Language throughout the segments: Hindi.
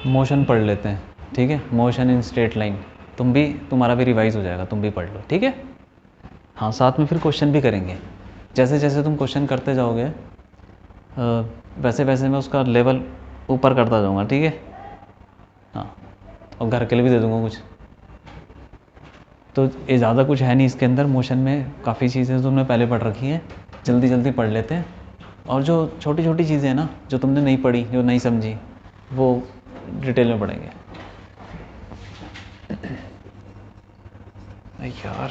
मोशन पढ़ लेते हैं, ठीक है, मोशन इन स्ट्रेट लाइन। तुम्हारा भी रिवाइज हो जाएगा, तुम भी पढ़ लो, ठीक है। हाँ, साथ में फिर क्वेश्चन भी करेंगे। जैसे जैसे तुम क्वेश्चन करते जाओगे वैसे वैसे मैं उसका लेवल ऊपर करता जाऊँगा, ठीक है। हाँ, और घर के लिए भी दे दूँगा कुछ। तो ये ज़्यादा कुछ है नहीं इसके अंदर, मोशन में काफ़ी चीज़ें तुमने पहले पढ़ रखी हैं, जल्दी जल्दी पढ़ लेते हैं। और जो छोटी छोटी चीज़ें हैं ना, जो तुमने नहीं पढ़ी, जो नहीं समझी, वो डिटेल में पढ़ेंगे। यार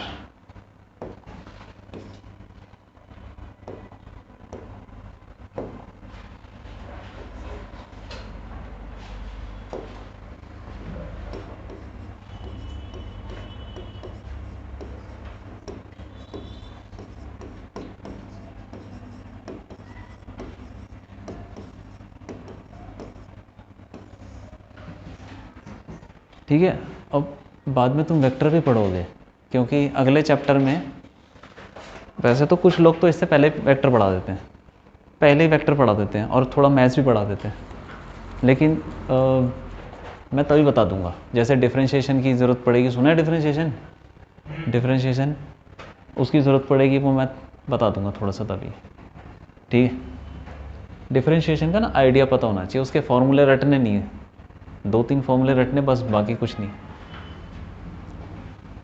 ठीक है। अब बाद में तुम वेक्टर भी पढ़ोगे, क्योंकि अगले चैप्टर में वैसे तो कुछ लोग तो इससे पहले वेक्टर पढ़ा देते हैं, पहले ही वेक्टर पढ़ा देते हैं और थोड़ा मैथ्स भी पढ़ा देते हैं। लेकिन मैं तभी बता दूंगा, जैसे डिफरेंशिएशन की ज़रूरत पड़ेगी, सुना है डिफरेंशिएशन, डिफरेंशिएशन उसकी ज़रूरत पड़ेगी, वो मैं बता दूंगा थोड़ा सा तभी, ठीक है। डिफरेंशिएशन का ना आइडिया पता होना चाहिए, उसके फॉर्मूले रटने नहीं है, 2-3 फॉर्मूले रटने बस, बाकी कुछ नहीं।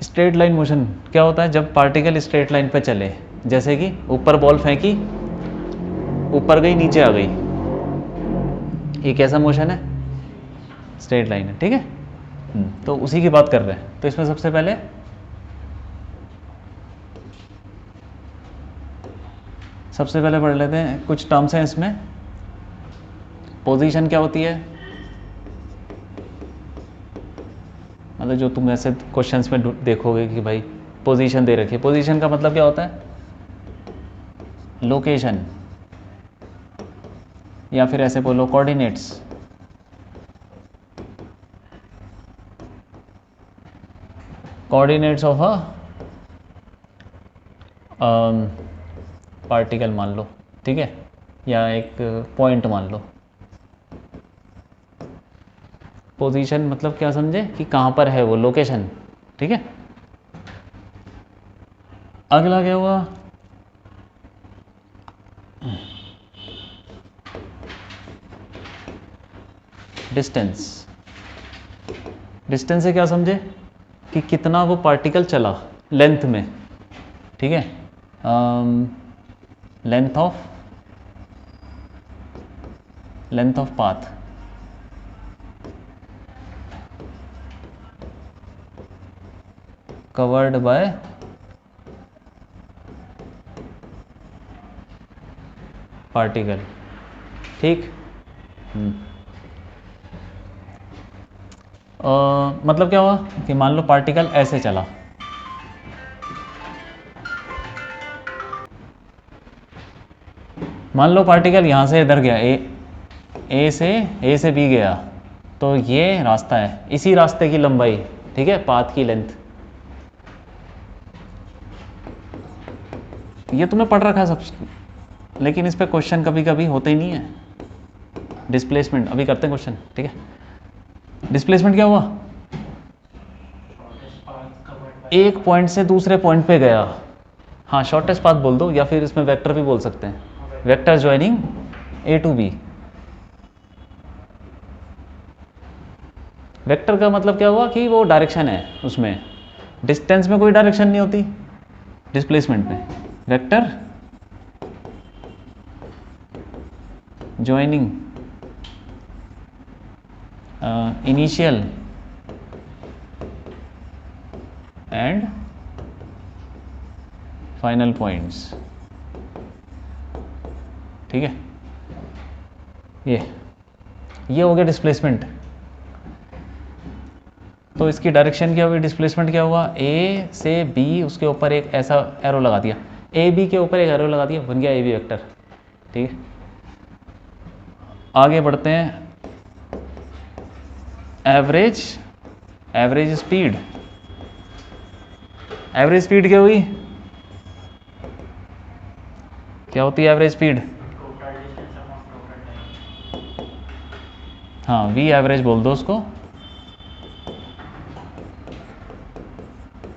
स्ट्रेट लाइन मोशन क्या होता है? जब पार्टिकल स्ट्रेट लाइन पे चले, जैसे कि ऊपर बॉल फेंकी, ऊपर गई नीचे आ गई, ये कैसा मोशन है? स्ट्रेट लाइन है, ठीक है। तो उसी की बात कर रहे हैं। तो इसमें सबसे पहले पढ़ लेते हैं कुछ टर्म्स हैं इसमें। पोजीशन क्या होती है? मतलब जो तुम ऐसे क्वेश्चंस में देखोगे कि भाई पोजीशन दे रखी है, पोजीशन का मतलब क्या होता है? लोकेशन, या फिर ऐसे बोलो coordinates. Coordinates of a particle मान लो, ठीक है, या एक पॉइंट मान लो। पोजीशन मतलब क्या समझे कि कहाँ पर है वो, लोकेशन, ठीक है। अगला क्या हुआ? डिस्टेंस। डिस्टेंस से क्या समझे कि कितना वो पार्टिकल चला लेंथ में, ठीक है। Length of path, covered by particle, ठीक। मतलब क्या हुआ कि मान लो पार्टिकल ऐसे चला, मान लो पार्टिकल यहाँ से इधर गया, ए से बी गया, तो ये रास्ता है, इसी रास्ते की लंबाई, ठीक है, पाथ की लेंथ। ये तुमने पढ़ रखा है सब, लेकिन इस पे क्वेश्चन कभी कभी होते ही नहीं है। डिस्प्लेसमेंट अभी करते हैं क्वेश्चन, ठीक है। डिस्प्लेसमेंट क्या हुआ? एक पॉइंट से दूसरे पॉइंट पे गया। हाँ, शॉर्टेस्ट पाथ बोल दो, या फिर इसमें वेक्टर भी बोल सकते हैं, vector joining A to B. Vector का मतलब क्या हुआ कि वो डायरेक्शन है, उसमें डिस्टेंस में कोई डायरेक्शन नहीं होती, डिस्प्लेसमेंट में vector joining initial and final points, ठीक है। ये हो गया डिस्प्लेसमेंट। तो इसकी डायरेक्शन क्या हुई, डिस्प्लेसमेंट क्या हुआ? ए से बी, उसके ऊपर एक ऐसा एरो लगा दिया, ए बी के ऊपर एक एरो लगा दिया, बन गया ए बी वेक्टर, ठीक है। आगे बढ़ते हैं। एवरेज स्पीड, एवरेज स्पीड क्या हुई? क्या होती है एवरेज स्पीड? हाँ वी एवरेज बोल दो उसको,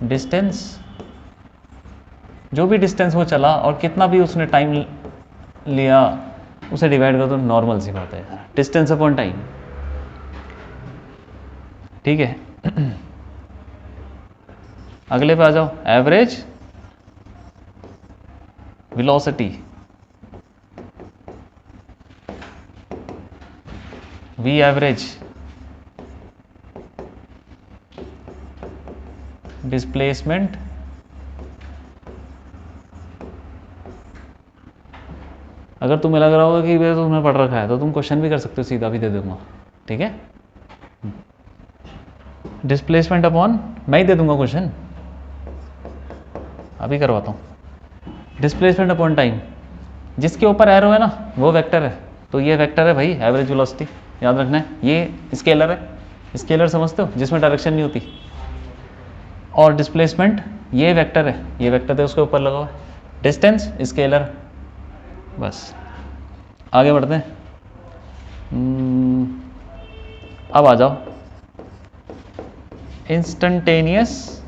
डिस्टेंस, जो भी डिस्टेंस वो चला और कितना भी उसने टाइम लिया उसे डिवाइड कर दो, नॉर्मल सी बात है, डिस्टेंस अपॉन टाइम। ठीक है अगले पे आ जाओ, average velocity, V average displacement अगर तुम्हें लग रहा होगा कि वे तो तुमने पढ़ रखा है तो तुम क्वेश्चन भी कर सकते हो, सीधा भी दे दूंगा। ठीक है डिस्प्लेसमेंट अपॉन, मैं ही दे दूंगा क्वेश्चन, अभी करवाता हूँ। डिस्प्लेसमेंट अपॉन टाइम, जिसके ऊपर एरो है ना वो वेक्टर है, तो ये वेक्टर है भाई एवरेज वेलोसिटी, याद रखना है। ये स्केलर है, स्केलर समझते हो जिसमें डायरेक्शन नहीं होती, और डिस्प्लेसमेंट ये वेक्टर है, ये वेक्टर है उसके ऊपर लगा हुआ है, डिस्टेंस स्केलर। बस आगे बढ़ते हैं। अब आ जाओ इंस्टेंटेनियस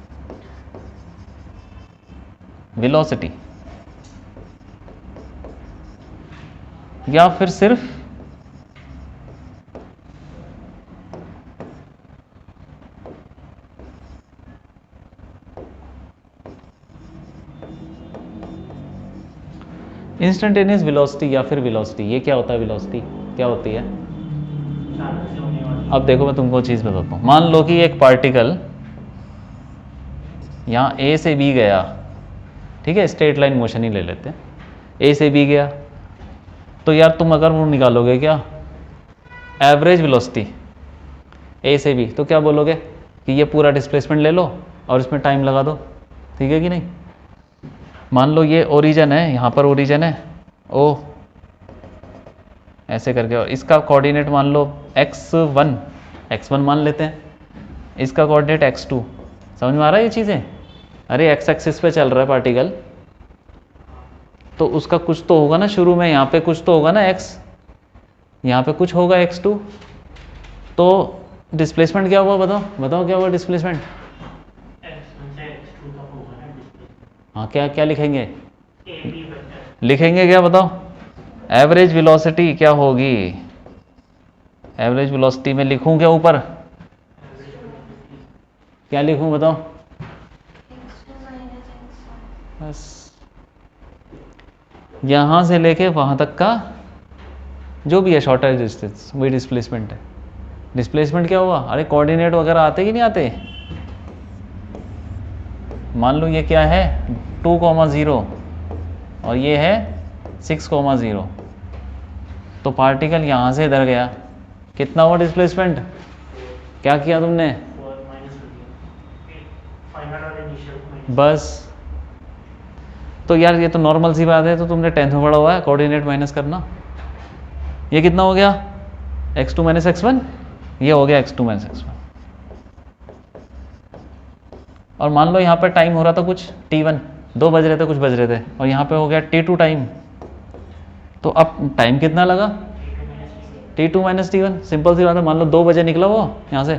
वेलोसिटी, या फिर सिर्फ इंस्टेंटेनियस वेलोसिटी या फिर वेलोसिटी, ये क्या होता है, वेलोसिटी क्या होती है? अब देखो मैं तुमको चीज़ बताता हूँ, मान लो कि एक पार्टिकल यहाँ ए से बी गया, ठीक है, स्ट्रेट लाइन मोशन ही ले लेते हैं, ए से बी गया, तो यार तुम अगर वो निकालोगे क्या एवरेज वेलोसिटी ए से बी, तो क्या बोलोगे कि ये पूरा डिस्प्लेसमेंट ले लो और इसमें टाइम लगा दो, ठीक है कि नहीं। मान लो ये ओरिजिन है, यहाँ पर ओरिजिन है ओ, ऐसे करके, और इसका कोऑर्डिनेट मान लो x1 मान लेते हैं, इसका कोऑर्डिनेट x2, समझ में आ रहा है ये चीज़ें। अरे एक्स एक्सिस पे चल रहा है पार्टिकल, तो उसका कुछ तो होगा ना शुरू में, यहाँ पे कुछ तो होगा ना x, यहाँ पे कुछ होगा x2, तो डिस्प्लेसमेंट क्या हुआ, बताओ बताओ क्या हुआ डिस्प्लेसमेंट। हाँ क्या क्या लिखेंगे, लिखेंगे क्या बताओ, एवरेज वेलोसिटी क्या होगी, एवरेज वेलोसिटी में लिखूं क्या ऊपर, क्या लिखूं बताओ। बस यहाँ से लेके वहाँ तक का जो भी है शॉर्टेज डिस्टेंस वही डिस्प्लेसमेंट है। डिस्प्लेसमेंट क्या हुआ, अरे कोऑर्डिनेट वगैरह आते कि नहीं आते, मान लो ये क्या है 2,0 और ये है 6,0, तो पार्टिकल यहाँ से इधर गया, कितना हुआ डिस्प्लेसमेंट, क्या किया तुमने, बस। तो यार ये तो नॉर्मल सी बात है, तो तुमने 10th में पढ़ा हुआ है कोऑर्डिनेट माइनस करना। ये कितना हो गया x2 माइनस x1, ये हो गया x2 माइनस x1। और मान लो यहाँ पर टाइम हो रहा था कुछ t1, 2 बज रहे थे, कुछ बज रहे थे, और यहाँ पे हो गया t2 टाइम, तो अब टाइम कितना लगा t2 माइनस t1, सिंपल सी बात है। मान लो 2 बजे निकला वो यहाँ से,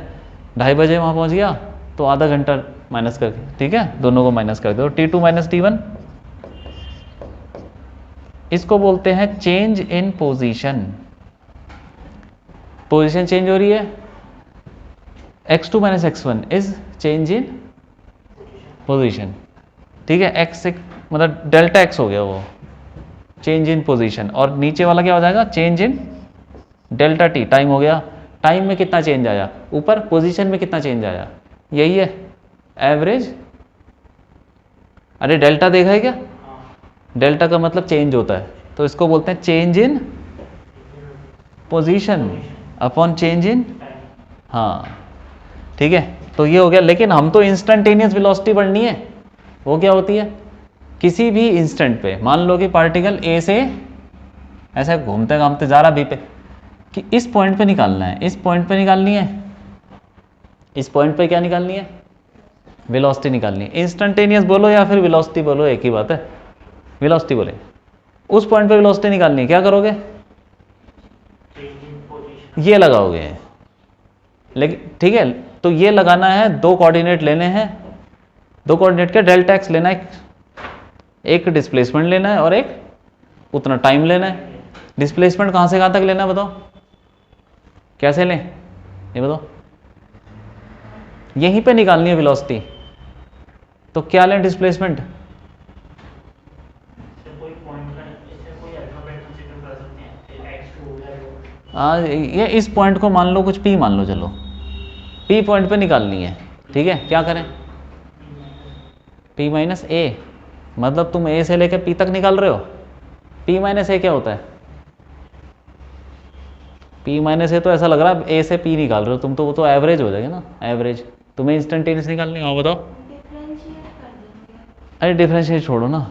2:30 बजे वहाँ पहुँच गया, तो आधा घंटा माइनस करके, ठीक है, दोनों को माइनस कर दो, t2 माइनस t1, इसको बोलते हैं change in position. Position change हो रही है, x2 minus x1 is change in position, ठीक है, x मतलब डेल्टा x हो गया वो, चेंज इन पोजीशन, और नीचे वाला क्या हो जाएगा, change in delta t, time हो गया, टाइम में कितना चेंज आया, ऊपर पोजीशन में कितना चेंज आया, यही है एवरेज। अरे डेल्टा देखा है क्या, डेल्टा का मतलब चेंज होता है, तो इसको बोलते हैं change in position upon change in, हाँ ठीक है, तो ये हो गया। लेकिन हम तो इंस्टेंटेनियस वेलोसिटी पढ़नी है, वो क्या होती है, किसी भी इंस्टेंट पे मान लो कि पार्टिकल ए से ऐसे घूमते घामते जा रहा बी पे, कि इस पॉइंट पे निकालना है, इस पॉइंट पे निकालनी है, इस पॉइंट पे क्या निकालनी है, वेलोसिटी निकालनी है। इंस्टेंटेनियस बोलो या फिर वेलोसिटी बोलो, एक ही बात है, वेलोसिटी बोले, उस पॉइंट पे वेलोसिटी निकालनी है, क्या करोगे, ये लगाओगे, लेकिन ठीक है, तो ये लगाना है, दो कोऑर्डिनेट लेने हैं, दो कोऑर्डिनेट का डेल्टा एक्स लेना है, एक डिस्प्लेसमेंट लेना है और एक उतना टाइम लेना है। डिस्प्लेसमेंट कहाँ से कहाँ तक लेना है बताओ, कैसे लें ये बताओ, यहीं पे निकालनी है वेलोसिटी, तो क्या लें डिस्प्लेसमेंट? ये इस पॉइंट को मान लो कुछ P मान लो, चलो P पॉइंट पे निकालनी है, ठीक है, क्या करें? P माइनस ए, मतलब तुम A से लेकर P तक निकाल रहे हो। P माइनस ए क्या होता है? P माइनस ए तो ऐसा लग रहा है A से P निकाल रहे हो तुम, तो वो तो एवरेज हो जाएगा ना, एवरेज। तुम्हें इंस्टेंटेनियस निकालनी है, बताओ। अरे डिफरेंशिएट छोड़ो ना,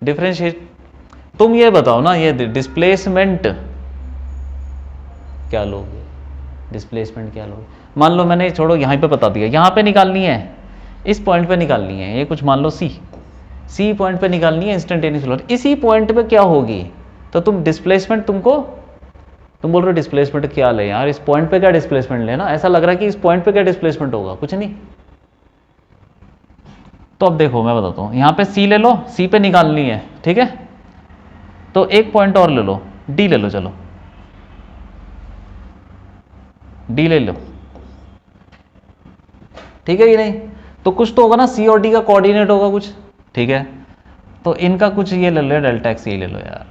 डिफरेंशिएट, तुम ये बताओ ना, ये डिस्प्लेसमेंट क्या लोगे, डिस्प्लेसमेंट क्या लोगे? मान लो मैंने, छोड़ो यहाँ पे बता दिया, यहाँ पे निकालनी है, इस पॉइंट पे निकालनी है, ये कुछ मान लो सी पॉइंट पे निकालनी है इंस्टेंटेनियस वेलोसिटी। इसी पॉइंट पे क्या होगी, तो तुम डिस्प्लेसमेंट, तुम बोल रहे हो डिस्प्लेसमेंट क्या ले यार, इस पॉइंट पे क्या डिस्प्लेसमेंट लेना, ऐसा लग रहा है कि इस पॉइंट पे क्या डिस्प्लेसमेंट होगा, कुछ नहीं। तो अब देखो मैं बताता हूँ, यहाँ पे सी ले लो, सी पे निकालनी है, ठीक है, तो एक पॉइंट और ले लो, डी ले लो, चलो डी ले लो, ठीक है कि नहीं? तो कुछ तो होगा ना, सी और डी का कोऑर्डिनेट होगा कुछ, ठीक है, तो इनका कुछ ये ले लो, डेल्टा एक्स ये ले लो यार,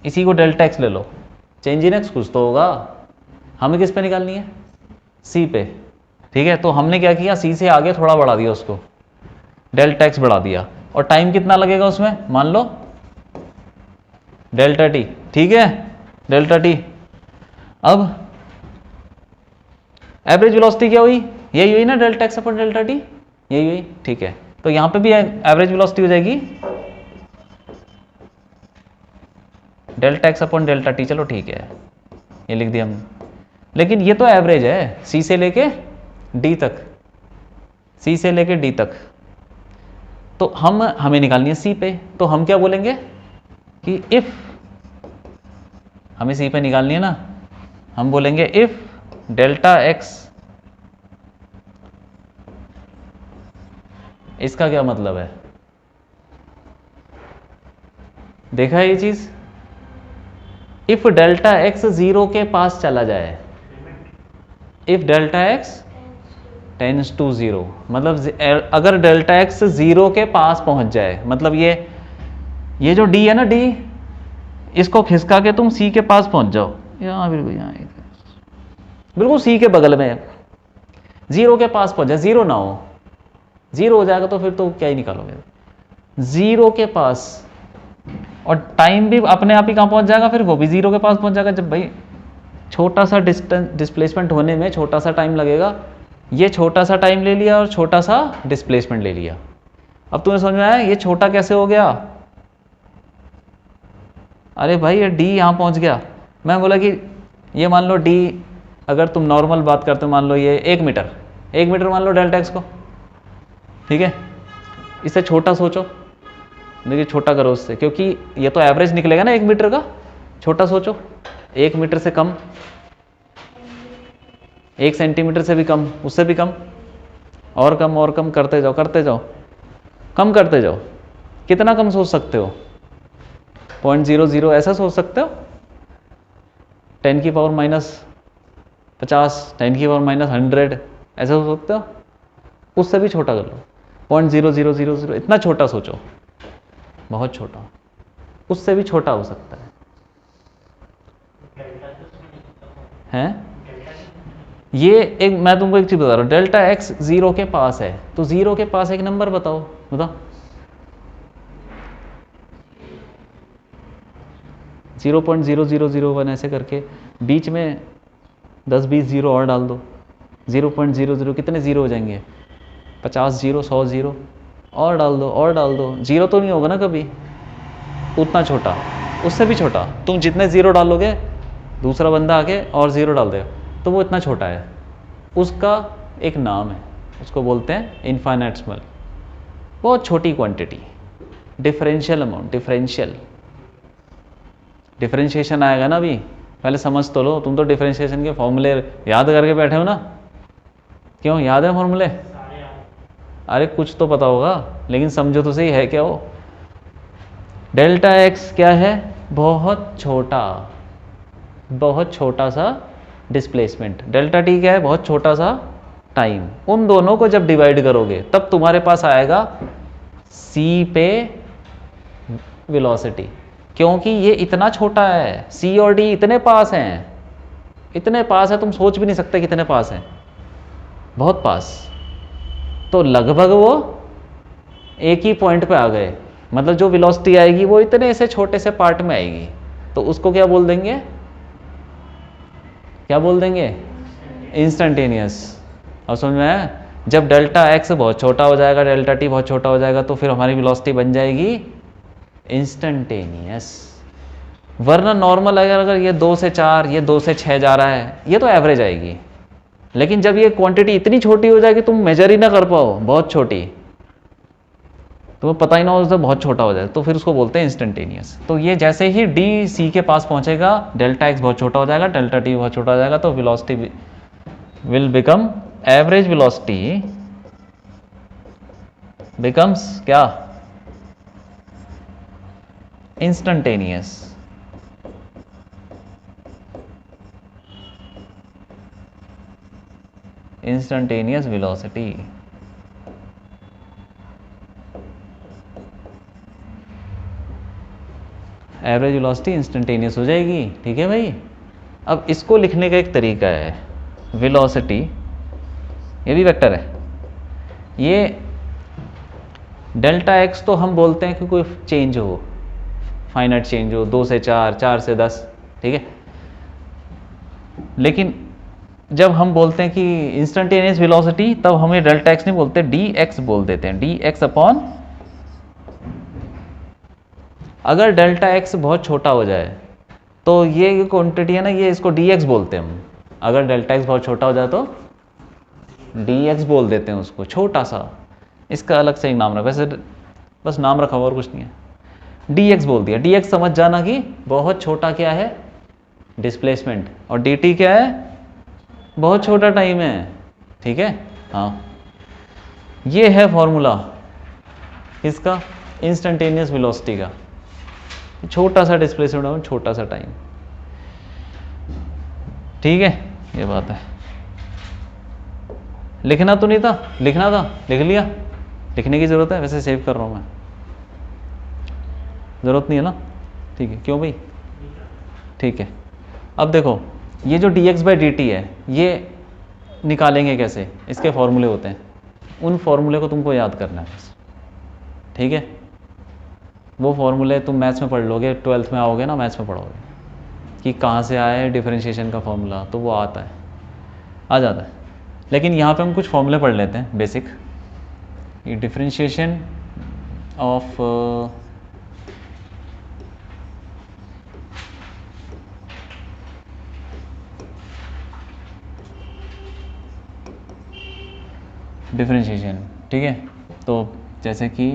इसी को डेल्टा एक्स ले लो, चेंज इन एक्स कुछ तो होगा, हमें किस पे निकालनी है? सी पे, ठीक है, तो हमने क्या किया, सी से आगे थोड़ा बढ़ा दिया उसको, डेल्टा एक्स बढ़ा दिया, और टाइम कितना लगेगा उसमें, मान लो डेल्टा टी, ठीक है, डेल्टा टी। अब एवरेज वेलोसिटी क्या हुई, यही हुई ना, delta x upon delta T, यही हुई, ठीक है, तो यहां पे भी एवरेज वेलोसिटी हो जाएगी delta x upon delta T, चलो ठीक है, ये लिख दिया हमने, लेकिन ये तो एवरेज है सी से लेके डी तक, सी से लेके डी तक, तो हमें निकालनी है सी पे, तो हम क्या बोलेंगे कि इफ, हमें सी पे निकालनी है ना, हम बोलेंगे इफ डेल्टा एक्स, इसका क्या मतलब है, देखा है ये चीज, इफ डेल्टा एक्स 0 के पास चला जाए, if delta X tends to 0, मतलब अगर डेल्टा एक्स 0 के पास पहुंच जाए, मतलब ये जो डी है ना, डी, इसको खिसका के तुम सी के पास पहुंच जाओ, यहाँ बिल्कुल, यहाँ बिल्कुल सी के बगल में, 0 के पास पहुंच जाए, 0 ना हो, 0 हो जाएगा तो फिर तो क्या ही निकालोगे, 0 के पास, और टाइम भी अपने आप ही कहाँ पहुंच जाएगा, फिर वो भी 0 के पास पहुंच जाएगा, जब भाई छोटा सा डिस्प्लेसमेंट होने में छोटा सा टाइम लगेगा, ये छोटा सा टाइम ले लिया और छोटा सा डिस्प्लेसमेंट ले लिया। अब तुम्हें समझ में आया ये छोटा कैसे हो गया, अरे भाई ये डी यहाँ पहुँच गया, मैं बोला कि ये मान लो डी, अगर तुम नॉर्मल बात करते हो, मान लो ये 1 मीटर मान लो डेल्टा एक्स को, ठीक है, इससे छोटा सोचो, देखिए छोटा करो उससे, क्योंकि ये तो एवरेज निकलेगा ना 1 मीटर का, छोटा सोचो, 1 मीटर से कम, 1 सेंटीमीटर से भी कम, उससे भी कम, और कम और कम करते जाओ, कम करते जाओ, कितना कम सोच सकते हो, 0.00 ऐसा सोच सकते हो, 10 की पावर -50, 10 की पावर -100 ऐसा सोच सकते हो, उससे भी छोटा कर लो, 0.0000, इतना छोटा सोचो, बहुत छोटा, उससे भी छोटा हो सकता है, हैं? ये एक, मैं तुमको एक चीज बता रहा हूँ, डेल्टा एक्स 0 के पास है, तो 0 के पास एक नंबर बताओ, बताओ 0.0001 ऐसे करके, बीच में 10-20 जीरो और डाल दो, 0.00, कितने जीरो हो जाएंगे, 50 जीरो, 100 जीरो, और डाल दो, जीरो तो नहीं होगा ना कभी, उतना छोटा, उससे भी छोटा, तुम जितने जीरो डालोगे दूसरा बंदा आके और जीरो डाल देगा, तो वो इतना छोटा है, उसका एक नाम है, उसको बोलते हैं इनफाइनेटसिमल, बहुत छोटी क्वांटिटी, डिफरेंशियल अमाउंट, डिफरेंशिएशन आएगा ना अभी, पहले समझ तो लो, तुम तो डिफरेंशिएशन के फॉर्मूले याद करके बैठे हो ना। क्यों याद है फॉर्मूले? अरे कुछ तो पता होगा, लेकिन समझो तो सही है क्या वो। डेल्टा एक्स क्या है? बहुत छोटा, बहुत छोटा सा डिस्प्लेसमेंट। डेल्टा टी क्या है? बहुत छोटा सा टाइम। उन दोनों को जब डिवाइड करोगे तब तुम्हारे पास आएगा सी पे वेलोसिटी, क्योंकि ये इतना छोटा है। सी और डी इतने पास हैं, इतने पास है तुम सोच भी नहीं सकते कितने पास हैं, बहुत पास। तो लगभग वो एक ही पॉइंट पे आ गए, मतलब जो वेलोसिटी आएगी वो इतने से छोटे से पार्ट में आएगी। तो उसको क्या बोल देंगे? क्या बोल देंगे? इंस्टेंटेनियस। और समझ में आया? जब डेल्टा एक्स बहुत छोटा हो जाएगा, डेल्टा टी बहुत छोटा हो जाएगा, तो फिर हमारी वेलोसिटी बन जाएगी इंस्टेंटेनियस। वरना नॉर्मल अगर ये 2 से 4, ये 2 से 6 जा रहा है, ये तो एवरेज आएगी। लेकिन जब ये क्वांटिटी इतनी छोटी हो जाएगी तुम मेजर ही ना कर पाओ, बहुत छोटी, तुम्हें पता ही ना हो, तो बहुत छोटा हो जाए, तो फिर उसको बोलते हैं इंस्टेंटेनियस। तो ये जैसे ही डी सी के पास पहुंचेगा, डेल्टा एक्स बहुत छोटा हो जाएगा, डेल्टा टी बहुत छोटा हो जाएगा, तो velocity will become, average velocity becomes क्या? Instantaneous. Instantaneous velocity. Average velocity instantaneous हो जाएगी। ठीक है भाई। अब इसको लिखने का एक तरीका है, वेलोसिटी, ये भी वेक्टर है। ये डेल्टा एक्स तो हम बोलते हैं कि कोई चेंज हो, फाइनाइट चेंज हो, 2 से 4, 4 से 10, ठीक है। लेकिन जब हम बोलते हैं कि इंस्टेंटेनियस वेलोसिटी, तब हमें डेल्टा एक्स नहीं बोलते, डी एक्स बोल देते हैं, डी एक्स अपॉन। अगर डेल्टा एक्स बहुत छोटा हो जाए तो ये क्वांटिटी है ना, ये इसको डी एक्स बोलते हैं हम। अगर डेल्टा एक्स बहुत छोटा हो जाए तो डी एक्स बोल देते हैं उसको, छोटा सा। इसका अलग से एक नाम रखा, वैसे बस नाम रखा हुआ और कुछ नहीं है। डी एक्स बोल दिया। डी एक्स समझ जाना कि बहुत छोटा क्या है? डिस्प्लेसमेंट। और डी टी क्या है? बहुत छोटा टाइम है। ठीक है। हाँ, ये है फॉर्मूला इसका, इंस्टेंटेनियस वेलोसिटी का। छोटा सा डिस्प्लेसमेंट हो, छोटा सा टाइम। ठीक है, ये बात है। लिखना तो नहीं था? लिखना था, लिख लिया। लिखने की ज़रूरत है? वैसे सेव कर रहा हूँ मैं, ज़रूरत नहीं है ना? ठीक है, क्यों भाई? ठीक है। अब देखो, ये जो dx बाई dt है, ये निकालेंगे कैसे? इसके फॉर्मूले होते हैं, उन फॉर्मूले को तुमको याद करना है बस। ठीक है, वो फॉर्मूले तुम मैथ्स में पढ़ लोगे, 12th में आओगे ना, मैथ्स में पढ़ोगे कि कहाँ से आया है डिफरेंशिएशन का फॉर्मूला, तो वो आता है, आ जाता है। लेकिन यहाँ पे हम कुछ फॉर्मूले पढ़ लेते हैं बेसिक। ये डिफरेंशिएशन ऑफ डिफरेंशिएशन, ठीक है। तो जैसे कि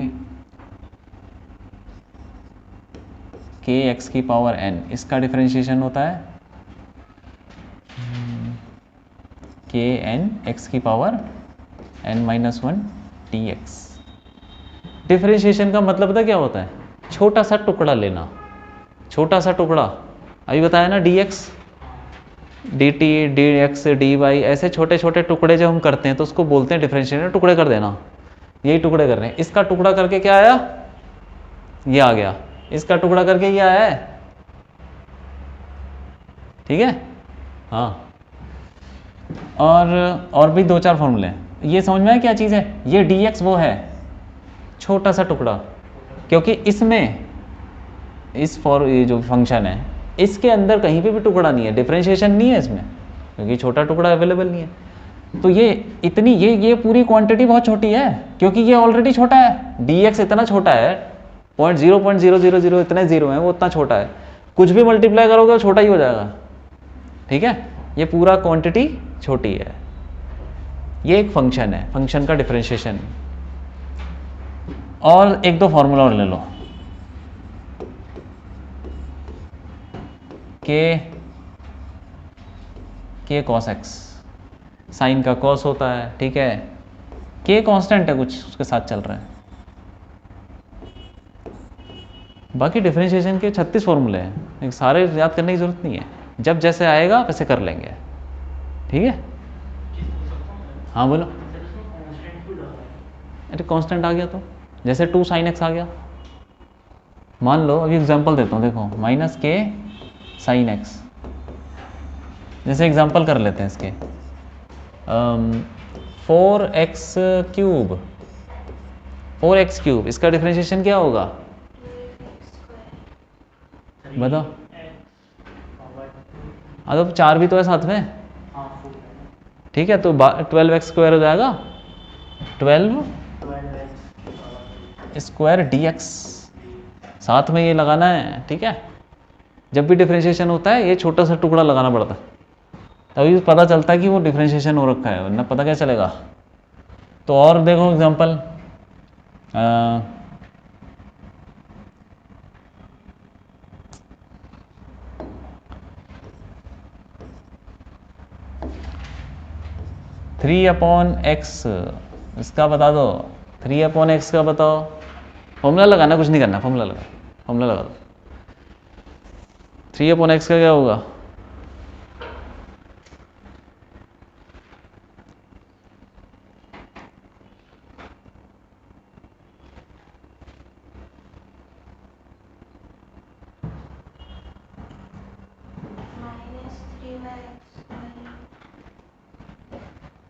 के एक्स की पावर एन, इसका डिफरेंशिएशन होता है के एन एक्स की power N minus 1 D X. Differentiation का मतलब पता क्या होता है? छोटा सा टुकड़ा लेना, छोटा सा टुकड़ा। अभी बताया ना, D X, D T, D X, D Y, ऐसे छोटे छोटे टुकड़े जब हम करते हैं तो उसको बोलते हैं डिफरेंशिएशन। टुकड़े कर देना, यही टुकड़े कर रहे हैं। इसका टुकड़ा करके क्या आया? ये आ गया। इसका टुकड़ा करके ये आया है। ठीक है। हाँ, और भी 2-4 फॉर्मूले हैं। ये समझ में आया क्या चीज़ है? ये डी एक्स वो है छोटा सा टुकड़ा, क्योंकि इसमें ये जो फंक्शन है, इसके अंदर कहीं पे भी टुकड़ा नहीं है, डिफरेंशिएशन नहीं है इसमें, क्योंकि छोटा टुकड़ा अवेलेबल नहीं है। तो ये इतनी ये पूरी क्वांटिटी बहुत छोटी है, क्योंकि ये ऑलरेडी छोटा है। डी एक्स इतना छोटा है, 0.0000 इतने जीरो हैं, वो उतना छोटा है। कुछ भी मल्टीप्लाई करोगे वो छोटा ही हो जाएगा। ठीक है, ये पूरा क्वांटिटी छोटी है। ये एक फंक्शन है, फंक्शन का डिफरेंशिएशन। और 1-2 फॉर्मूला और ले लो। के के कॉस एक्स, साइन का कॉस होता है, ठीक है, के कांस्टेंट है कुछ उसके साथ चल रहा है। बाकी डिफरेंशिएशन के 36 फॉर्मूले हैं, सारे याद करने की ज़रूरत नहीं है, जब जैसे आएगा वैसे कर लेंगे, ठीक है। हाँ बोलो। अरे कांस्टेंट आ गया तो जैसे 2 sin x आ गया, मान लो अभी एग्जांपल देता हूँ, देखो माइनस के साइन एक्स, जैसे एग्जांपल कर लेते हैं इसके 4x क्यूब, 4x क्यूब, इसका डिफरेंशिएशन क्या होगा बताओ। हाँ तो 4 भी तो है साथ में, ठीक है, तो 12x स्क्वायर हो जाएगा, 12 स्क्वायर dx, साथ में ये लगाना है, ठीक है। जब भी डिफरेंशिएशन होता है ये छोटा सा टुकड़ा लगाना पड़ता है, तभी पता चलता है कि वो डिफरेंशिएशन हो रखा है, वरना पता क्या चलेगा। तो और देखो एग्जांपल, 3/x, इसका बता दो, 3/x का बताओ, फॉर्मूला लगाना, कुछ नहीं करना, फॉर्मूला लगा दो। 3/x का क्या होगा,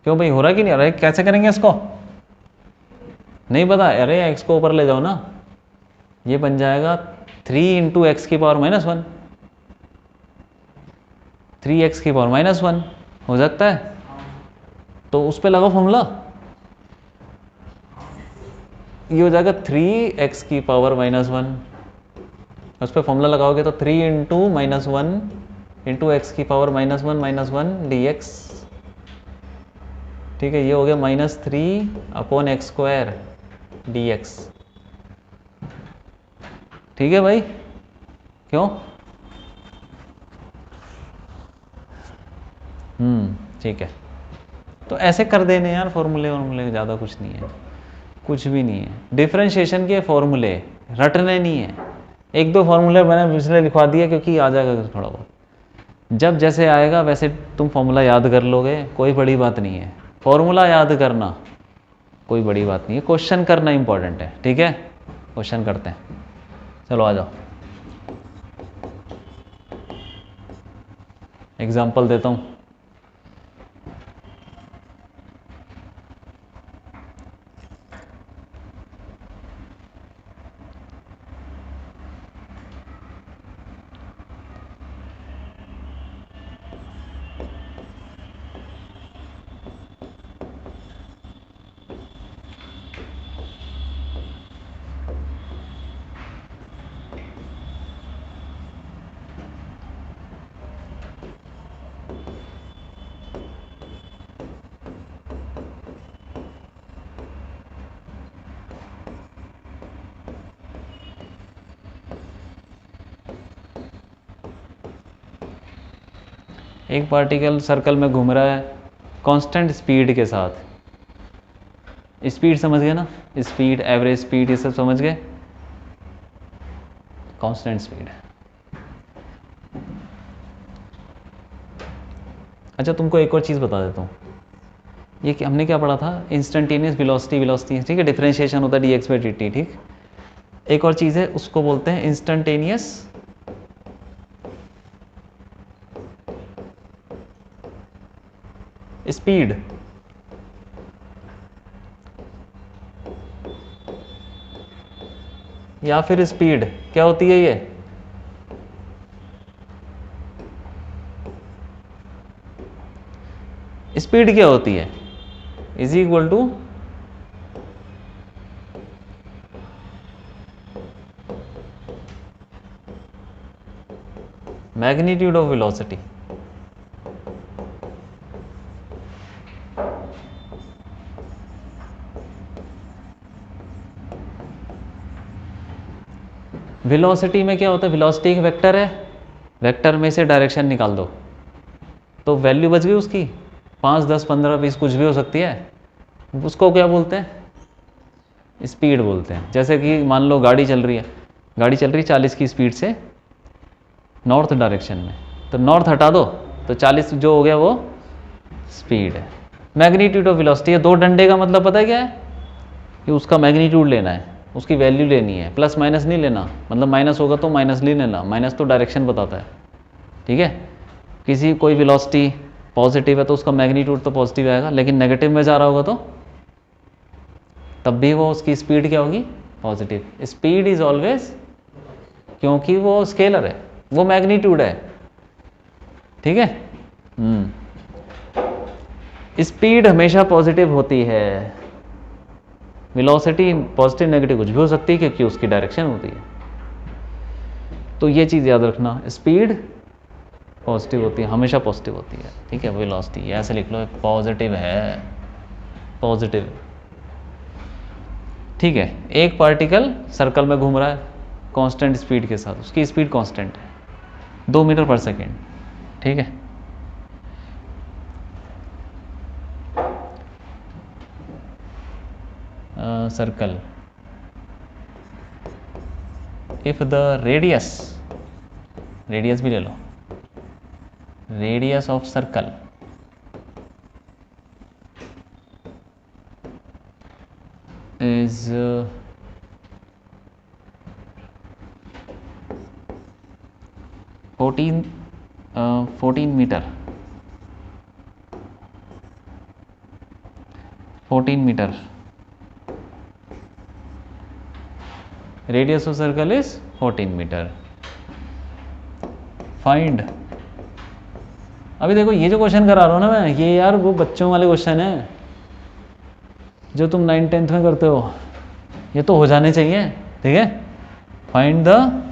क्यों भाई, हो रहा है कि नहीं हो रहा है, कैसे करेंगे इसको, नहीं पता, अरे x को ऊपर ले जाओ ना, ये बन जाएगा 3 × x की पावर -1, 3x की पावर -1 हो सकता है, तो उस पर लगाओ फॉर्मूला, ये हो जाएगा 3x की पावर -1, उस पर फॉर्मूला लगाओगे तो 3 × -1 × x की पावर -1 dx, ठीक है, ये हो गया -3/x² dx, ठीक है भाई, क्यों, ठीक है। तो ऐसे कर देने यार, फॉर्मूले ज़्यादा कुछ नहीं है, कुछ भी नहीं है, डिफरेंशिएशन के फॉर्मूले रटने नहीं है, 1-2 फॉर्मूले मैंने पिछले लिखवा दिया क्योंकि आ जाएगा थोड़ा बहुत, जब जैसे आएगा वैसे तुम फॉर्मूला याद कर लोगे, कोई बड़ी बात नहीं है, फॉर्मूला याद करना कोई बड़ी बात नहीं है, क्वेश्चन करना इंपॉर्टेंट है, ठीक है। क्वेश्चन करते हैं, चलो आ जाओ, एग्जाम्पल देता हूँ। एक पार्टिकल सर्कल में घूम रहा है कांस्टेंट स्पीड के साथ, स्पीड समझ गए ना, स्पीड, एवरेज स्पीड, ये सब समझ गए, कांस्टेंट स्पीड। अच्छा तुमको एक और चीज़ बता देता हूँ, ये हमने क्या पढ़ा था, इंस्टेंटेनियस वेलोसिटी, ठीक है, डिफरेंशिएशन होता है dx/dt, ठीक। एक और चीज़ है, उसको बोलते हैं इंस्टेंटेनियस स्पीड, या फिर स्पीड, क्या होती है ये, स्पीड क्या होती है, is equal to magnitude of velocity. Velocity में क्या होता है, वेलोसिटी एक वेक्टर है, वेक्टर में से डायरेक्शन निकाल दो, तो वैल्यू बच गई उसकी 5, 10, 15, 20 कुछ भी हो सकती है। उसको क्या बोलते हैं? स्पीड बोलते हैं। जैसे कि मान लो गाड़ी चल रही है 40 की स्पीड से नॉर्थ डायरेक्शन में, तो नॉर्थ हटा दो तो 40 जो हो गया वो स्पीड है। मैग्नीट्यूड ऑफ वेलोसिटी है। 2 डंडे का मतलब पता है क्या है? कि उसका मैग्नीट्यूड लेना है, उसकी वैल्यू लेनी है, प्लस माइनस नहीं लेना। मतलब माइनस होगा तो माइनस नहीं लेना, माइनस तो डायरेक्शन बताता है, ठीक है। किसी कोई वेलोसिटी पॉजिटिव है तो उसका मैग्नीट्यूड तो पॉजिटिव आएगा, लेकिन नेगेटिव में जा रहा होगा तो तब भी वो उसकी स्पीड क्या होगी? पॉजिटिव। स्पीड इज ऑलवेज, क्योंकि वो स्केलर है, वो मैग्नीट्यूड है, ठीक है। स्पीड हमेशा पॉजिटिव होती है। वेलोसिटी पॉजिटिव नेगेटिव कुछ भी हो सकती है क्योंकि उसकी डायरेक्शन होती है। तो ये चीज़ याद रखना, स्पीड पॉजिटिव होती है, हमेशा पॉजिटिव होती है, ठीक है। वेलोसिटी ऐसे लिख लो, पॉजिटिव है, पॉजिटिव, ठीक है। एक पार्टिकल सर्कल में घूम रहा है कांस्टेंट स्पीड के साथ, उसकी स्पीड कांस्टेंट है 2 मीटर पर सेकेंड, ठीक है। सर्कल, इफ द रेडियस भी ले लो, radius of circle is 14 metre, 14 metre, radius of circle is 14 metre. Find, अभी देखो ये जो क्वेश्चन करा रहा हूँ ना मैं, ये यार वो बच्चों वाले क्वेश्चन है जो तुम 9th 10th में करते हो, ये तो हो जाने चाहिए, ठीक है। Find the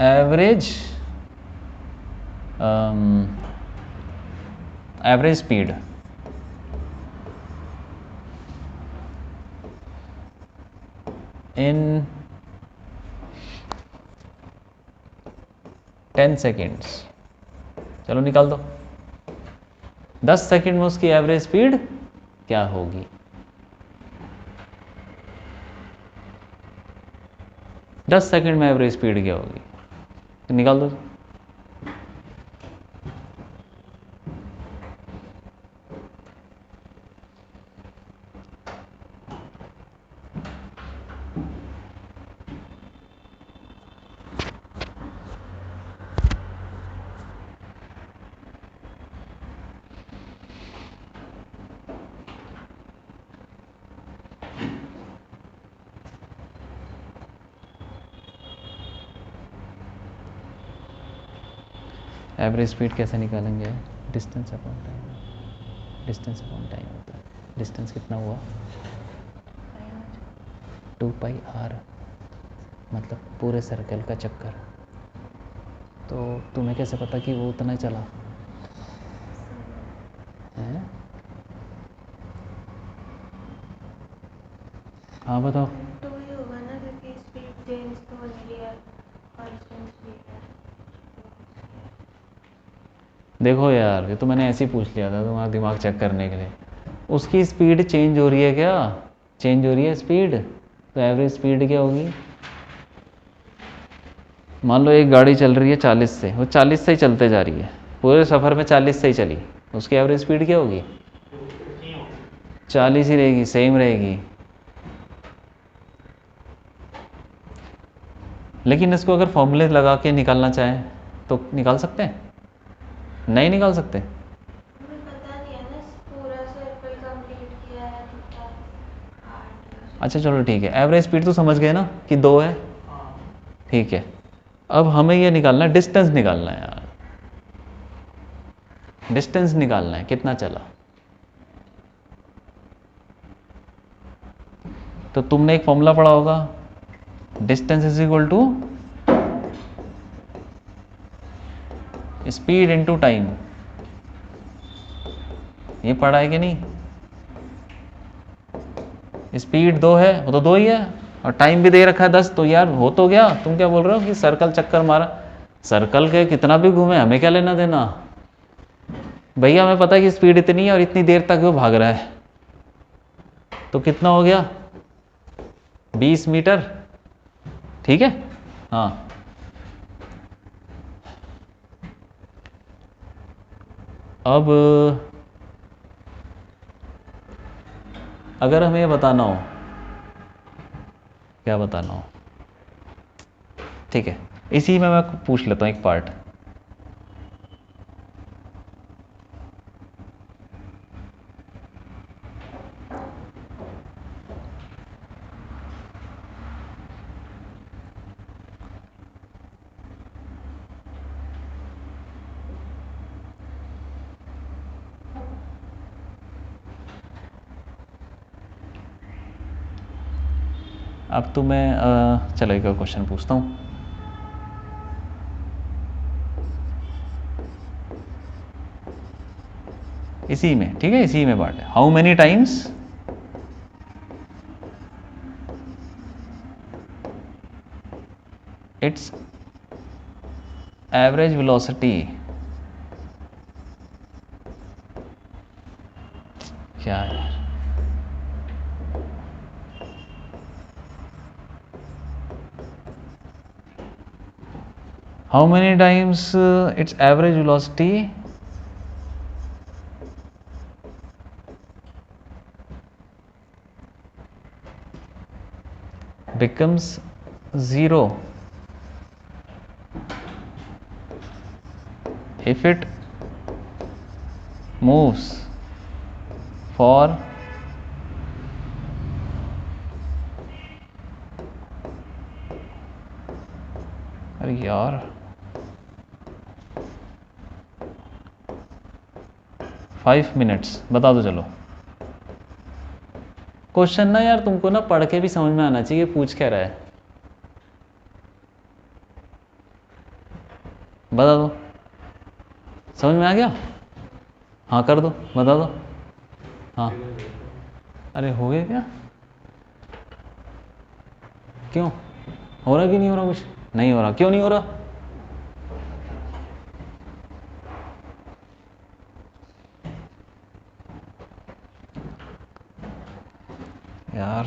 average speed in 10 seconds. चलो निकाल दो, 10 सेकेंड में उसकी एवरेज स्पीड क्या होगी? 10 सेकेंड में एवरेज स्पीड क्या होगी? तो निकाल दो। एवरेज स्पीड कैसे निकालेंगे? Distance upon time, distance upon time होता है। डिस्टेंस कितना हुआ? 2πr, मतलब पूरे सर्कल का चक्कर। तो तुम्हें कैसे पता कि वो उतना चला है? हाँ बताओ। तो ये होगा ना, क्योंकि स्पीड चेंज तो हो रही है, कांस्टेंट स्पीड है। देखो यार, ये तो मैंने ऐसे ही पूछ लिया था तुम्हारा दिमाग चेक करने के लिए। उसकी स्पीड चेंज हो रही है क्या? चेंज हो रही है स्पीड, तो एवरेज स्पीड क्या होगी? मान लो एक गाड़ी चल रही है 40 से, वो 40 से ही चलते जा रही है, पूरे सफ़र में 40 से ही चली, उसकी एवरेज स्पीड क्या होगी? 40 ही रहेगी, सेम रहेगी। लेकिन इसको अगर फॉर्मूले लगा के निकालना चाहें तो निकाल सकते हैं? नहीं निकाल सकते। हमें पता नहीं है ना, पूरा सर्कल कंप्लीट किया है कितना 8। अच्छा चलो ठीक है, एवरेज स्पीड तो समझ गए ना कि 2 है, ठीक है। अब हमें ये निकालना है, डिस्टेंस निकालना है यार, डिस्टेंस निकालना है कितना चला। तो तुमने एक फॉर्मूला पढ़ा होगा, distance is equal to speed into time, ये पढ़ा है कि नहीं? स्पीड 2 है, वो तो 2 ही है, और टाइम भी दे रखा है 10, तो यार हो तो गया। तुम क्या बोल रहे हो कि सर्कल चक्कर मारा, सर्कल के कितना भी घूमे हमें क्या लेना देना। भैया हमें पता है कि स्पीड इतनी है और इतनी देर तक वो भाग रहा है, तो कितना हो गया 20 मीटर, ठीक है। हाँ अब अगर हमें ये बताना हो, क्या बताना हो, ठीक है, इसी में मैं पूछ लेता हूँ एक पार्ट। अब तो मैं चलो एक और क्वेश्चन पूछता हूँ। इसी में, ठीक है, इसी में पार्ट है। How many times it's average velocity, क्या है यार, how many times it's average velocity becomes 0 if it moves for अरे यार 5 मिनट्स, बता दो चलो। क्वेश्चन ना यार तुमको ना पढ़ के भी समझ में आना चाहिए पूछ क्या रहा है, बता दो। समझ में आ गया? हाँ कर दो, बता दो। हाँ अरे हो गया क्या? क्यों हो रहा कि नहीं हो रहा? कुछ नहीं हो रहा, क्यों नहीं हो रहा? यार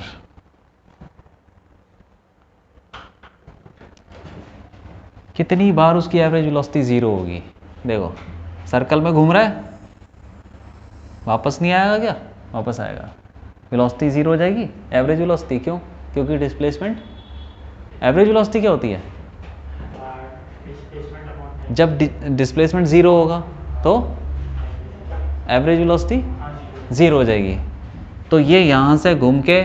कितनी बार उसकी एवरेज वेलोसिटी 0 होगी? देखो सर्कल में घूम रहा है, वापस नहीं आएगा क्या? वापस आएगा, वेलोसिटी 0 हो जाएगी, एवरेज वेलोसिटी। क्यों? क्योंकि डिस्प्लेसमेंट, एवरेज वेलोसिटी क्या होती है? जब डिस्प्लेसमेंट 0 होगा तो एवरेज वेलोसिटी 0 हो जाएगी। तो ये यहाँ से घूम के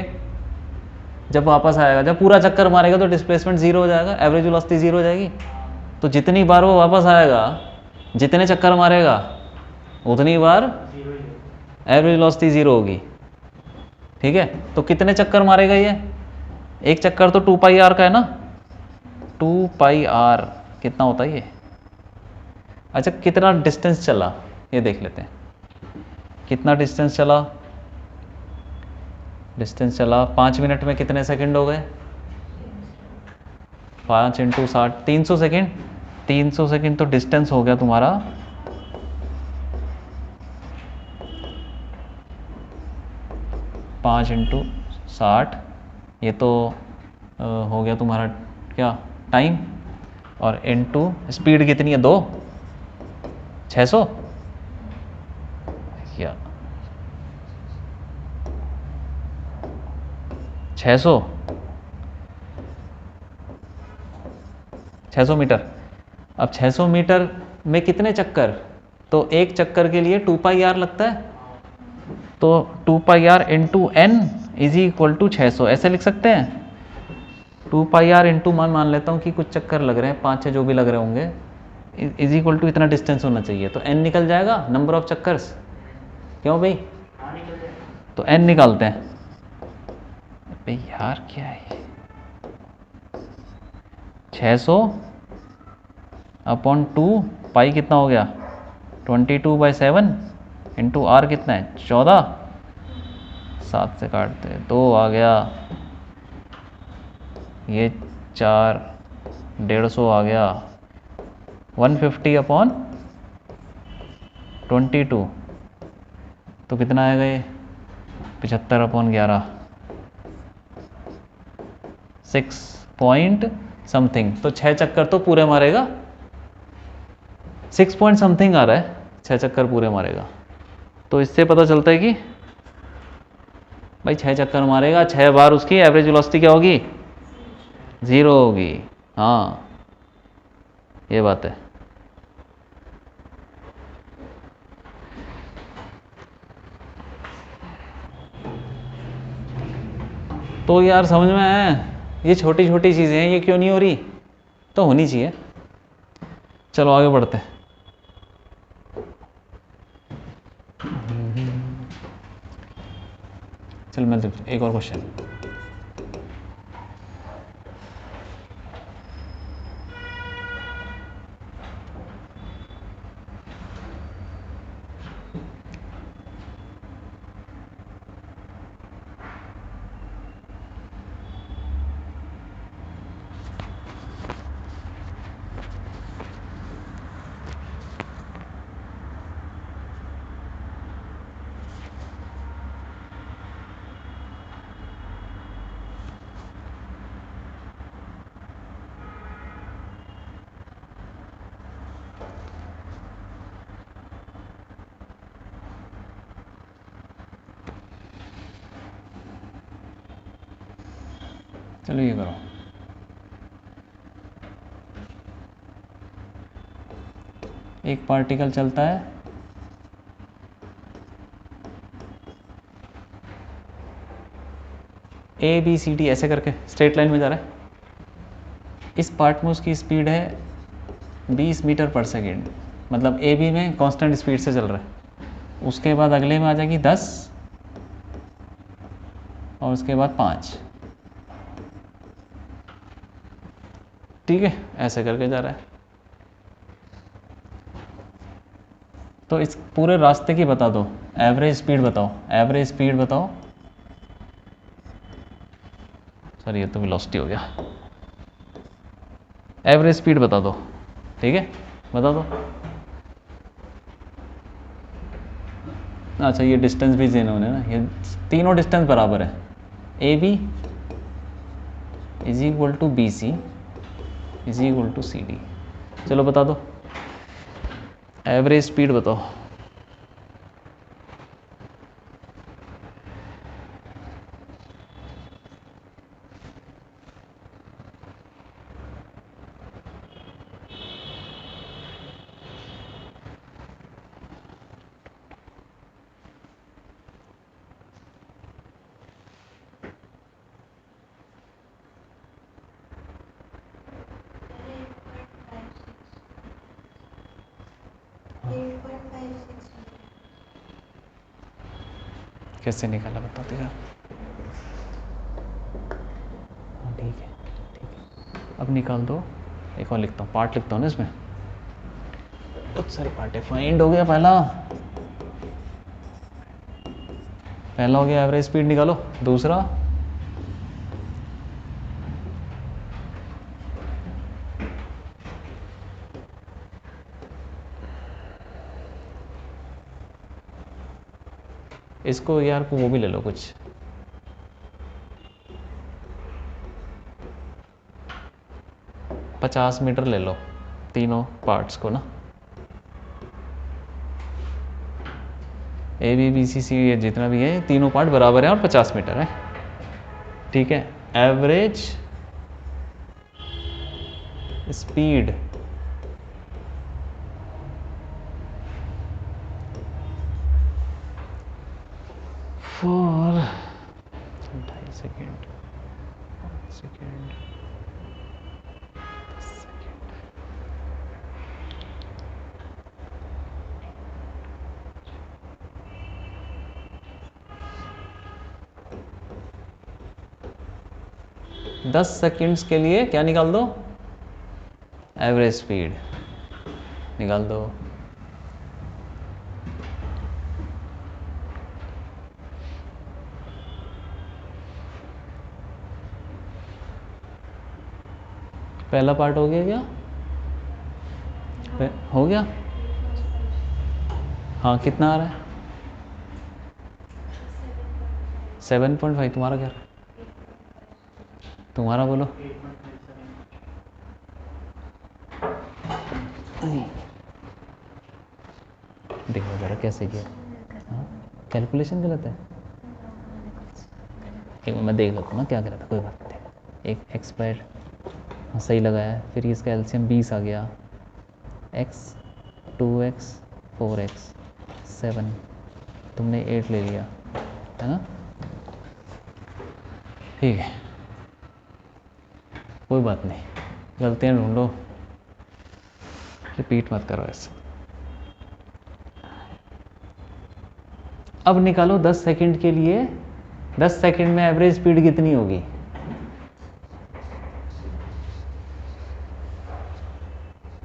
जब वापस आएगा, जब पूरा चक्कर मारेगा तो डिस्प्लेसमेंट 0 हो जाएगा, एवरेज वेलोसिटी 0 हो जाएगी। तो जितनी बार वो वापस आएगा, जितने चक्कर मारेगा उतनी बार एवरेज वेलोसिटी 0 होगी, ठीक है। तो कितने चक्कर मारेगा ये? एक चक्कर तो 2πr का है ना, 2πr कितना होता है ये? अच्छा कितना डिस्टेंस चला ये देख लेते हैं, कितना डिस्टेंस चला। डिस्टेंस चला 5 मिनट में कितने सेकंड हो गए? 5 × 60 300 सेकंड। 300 सेकंड तो डिस्टेंस हो गया तुम्हारा 5 × 60, ये तो हो गया तुम्हारा क्या टाइम, और इनटू स्पीड कितनी है 2, 600 क्या 600 मीटर। अब 600 मीटर में कितने चक्कर? तो एक चक्कर के लिए 2πr लगता है, तो 2πr × n = 600, ऐसे लिख सकते हैं। 2πr × मान लेता हूँ कि कुछ चक्कर लग रहे हैं, 5-6 जो भी लग रहे होंगे, = इतना डिस्टेंस होना चाहिए, तो n निकल जाएगा, नंबर ऑफ चक्कर्स। क्यों भाई? तो n निकालते हैं भाई। यार क्या है 600 / 2, पाई कितना हो गया 22/7 × r कितना है 14, 7 से काटते 2 आ गया, ये 4, 150 आ गया, 150/22 तो कितना आएगा ये? 75/11, 6 पॉइंट समथिंग। तो 6 चक्कर तो पूरे मारेगा, 6 पॉइंट समथिंग आ रहा है, 6 चक्कर पूरे मारेगा। तो इससे पता चलता है कि भाई 6 चक्कर मारेगा, 6 बार उसकी एवरेज वेलोसिटी क्या होगी? 0 होगी। हाँ, ये बात है। तो यार समझ में आया, ये छोटी छोटी चीज़ें हैं, ये क्यों नहीं हो रही? तो होनी चाहिए। चलो आगे बढ़ते हैं। चल मैं एक और क्वेश्चन। चलो ये करो, एक पार्टिकल चलता है ABCD ऐसे करके स्ट्रेट लाइन में जा रहा है। इस पार्ट में उसकी स्पीड है 20 मीटर पर सेकेंड, मतलब AB में कांस्टेंट स्पीड से चल रहा है। उसके बाद अगले में आ जाएगी 10 और उसके बाद 5। ठीक है, ऐसे करके जा रहा है। तो इस पूरे रास्ते की बता दो, एवरेज स्पीड बताओ, एवरेज स्पीड बताओ। सर ये तो वेलोसिटी हो गया, एवरेज स्पीड बता दो। ठीक है, बता दो। अच्छा, ये डिस्टेंस भी देना होने ना, ये तीनों डिस्टेंस बराबर है। AB is equal to BC is equal to CD। चलो बता दो, एवरेज स्पीड बताओ। कैसे निकाला बता देगा? हाँ ठीक है, ठीक है, अब निकाल दो। एक और लिखता हूँ, पार्ट लिखता हूँ ना इसमें। बहुत सारे पार्ट है। फाइंड हो गया पहला, पहला हो गया एवरेज स्पीड निकालो। दूसरा इसको यार को वो भी ले लो कुछ, $50 मीटर ले लो, तीनों पार्ट्स को ना। ABCC ये जितना भी है, तीनों पार्ट बराबर है और 50 मीटर है। ठीक है, average speed for 2.5 second, 5 second, 10 second. दस सेकेंड्स के लिए क्या निकाल दो? एवरेज स्पीड निकाल दो। पहला पार्ट हो गया क्या? हो गया। हाँ कितना आ रहा है? 7.5। तुम्हारा क्या? तुम्हारा बोलो। देखो जरा कैसे किया। हाँ कैलकुलेशन गलत है। एक मैं देख लेता हूँ ना क्या करा था, कोई बात नहीं। एक एक्स पर हाँ सही लगाया है, फिर इसका एलसीएम 20 आ गया। एक्स 2x 4x 7, तुमने 8 ले लिया है ना। ठीक है कोई बात नहीं, गलतियाँ ढूंढो, रिपीट मत करो ऐसे। अब निकालो 10 सेकंड के लिए 10 सेकंड में एवरेज स्पीड कितनी होगी?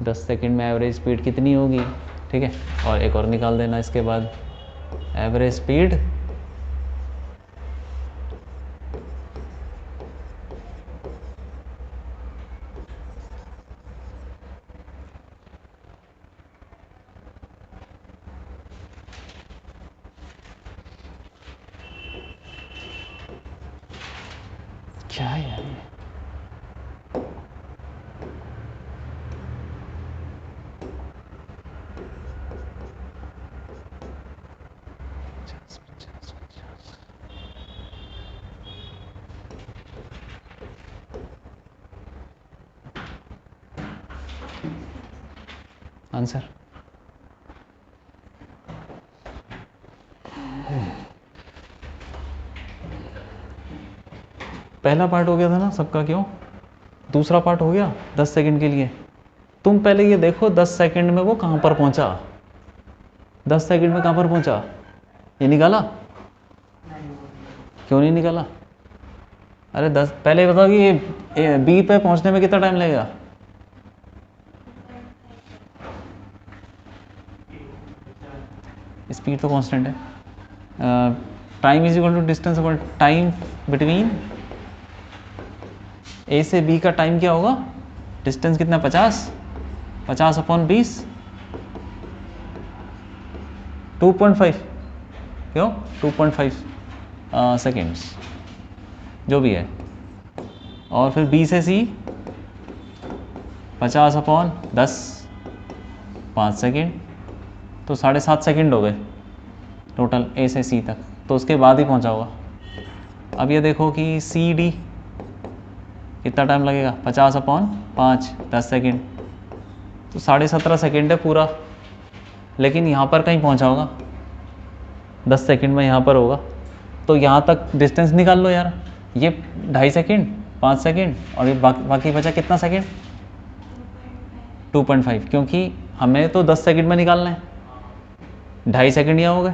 दस सेकंड में एवरेज स्पीड कितनी होगी? ठीक है, और एक और निकाल देना इसके बाद एवरेज स्पीड क्या है यार ये? आंसर पहला पार्ट हो गया था ना सबका, क्यों? दूसरा पार्ट हो गया 10 सेकंड के लिए। तुम पहले ये देखो 10 सेकंड में वो कहाँ पर पहुंचा, 10 सेकंड में कहाँ पर पहुंचा, ये निकाला? क्यों नहीं निकाला? अरे 10 पहले बताओ कि ये बी पे पहुंचने में कितना टाइम लगेगा? स्पीड तो कांस्टेंट है। Time is equal to distance upon time between A से बी का टाइम क्या होगा? डिस्टेंस कितना? 50 अपॉन 20 2.5। क्यों 2.5 सेकेंड्स जो भी है। और फिर बी से सी 50 अपॉन 10 5 सेकेंड, तो 7.5 सेकेंड हो गए टोटल ए से सी तक, तो उसके बाद ही पहुंचा होगा। अब ये देखो कि सी डी कितना टाइम लगेगा? 50 अपॉन 5 10 सेकेंड, तो 17.5 सेकेंड है पूरा। लेकिन यहाँ पर कहीं पहुँचा होगा 10 सेकेंड में, यहाँ पर होगा, तो यहाँ तक डिस्टेंस निकाल लो यार। ये 2.5 सेकेंड 5 सेकेंड और ये बाकी बचा कितना सेकेंड? 2.5, क्योंकि हमें तो 10 सेकेंड में निकालना है। 2.5 सेकेंड यहाँ हो गए,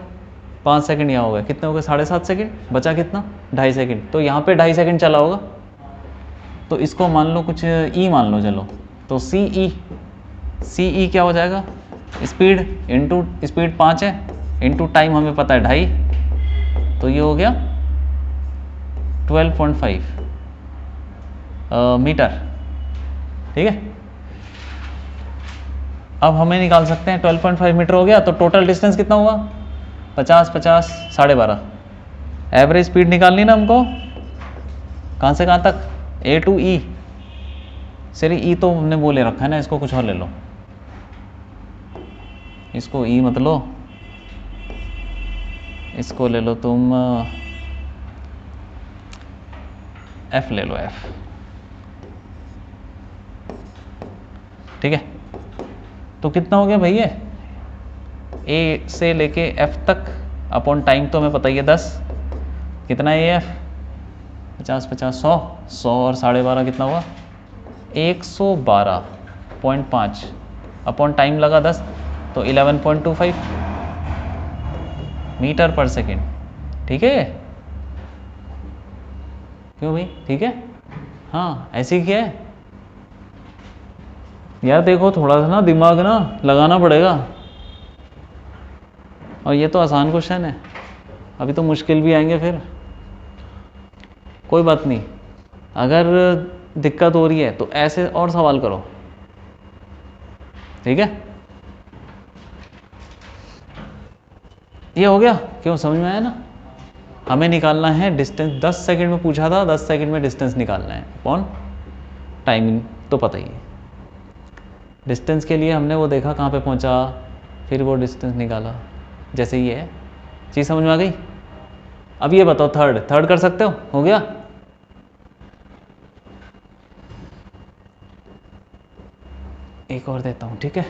5 सेकेंड यहाँ हो गए, कितने हो गए? 7.5 सेकेंड, बचा कितना? 2.5 सेकेंड, तो यहाँ पे 2.5 सेकेंड चला होगा। तो इसको मान लो कुछ ई मान लो, चलो तो सी ई क्या हो जाएगा? स्पीड इंटू स्पीड 5 है, इंटू टाइम हमें पता है 2.5, तो ये हो गया 12.5 मीटर। ठीक है, अब हमें निकाल सकते हैं 12.5 मीटर हो गया, तो टोटल डिस्टेंस कितना हुआ? 50 50 12.5। एवरेज स्पीड निकालनी ना हमको, कहाँ से कहाँ तक? ए टू ई। सर ई तो हमने वो ले रखा है ना, इसको कुछ और ले लो, इसको ई मत लो, इसको ले लो तुम एफ ले लो, एफ। ठीक है, तो कितना हो गया भैया? ए से लेके एफ तक अपॉन टाइम तो हमें पता ही है 10, कितना है एफ? 50 50 100 और 12.5 कितना हुआ? 112.5 अपॉन टाइम लगा 10, तो 11.25 मीटर पर सेकेंड। ठीक है, क्यों भाई? ठीक है, हाँ ऐसे ही किया है यार। देखो थोड़ा सा ना दिमाग ना लगाना पड़ेगा, और ये तो आसान क्वेश्चन है, अभी तो मुश्किल भी आएंगे फिर। कोई बात नहीं, अगर दिक्कत हो रही है तो ऐसे और सवाल करो, ठीक है, ये हो गया, क्यों समझ में आया ना। हमें निकालना है डिस्टेंस, 10 सेकंड में पूछा था, 10 सेकंड में डिस्टेंस निकालना है अपॉन टाइमिंग, तो पता ही है। डिस्टेंस के लिए हमने वो देखा कहाँ पे पहुँचा, फिर वो डिस्टेंस निकाला, जैसे ये है, चीज़ समझ में आ गई। अब ये बताओ, थर्ड कर सकते हो गया। एक और देता हूँ, ठीक है।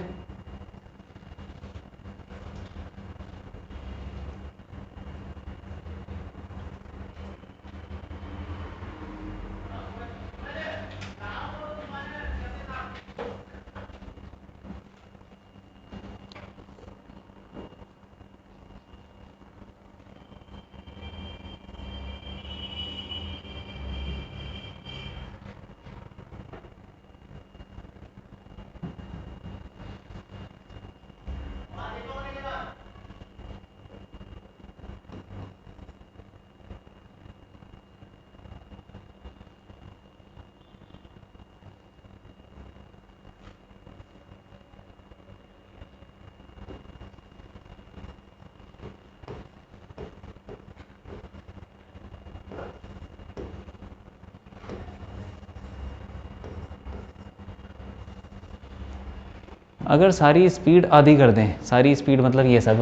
अगर सारी स्पीड आधी कर दें, सारी स्पीड मतलब ये सब,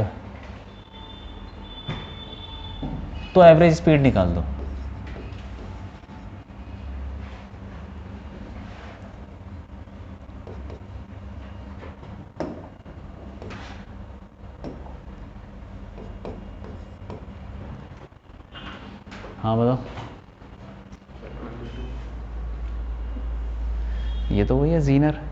तो एवरेज स्पीड निकाल दो। हाँ बताओ, ये तो वही है जीनर।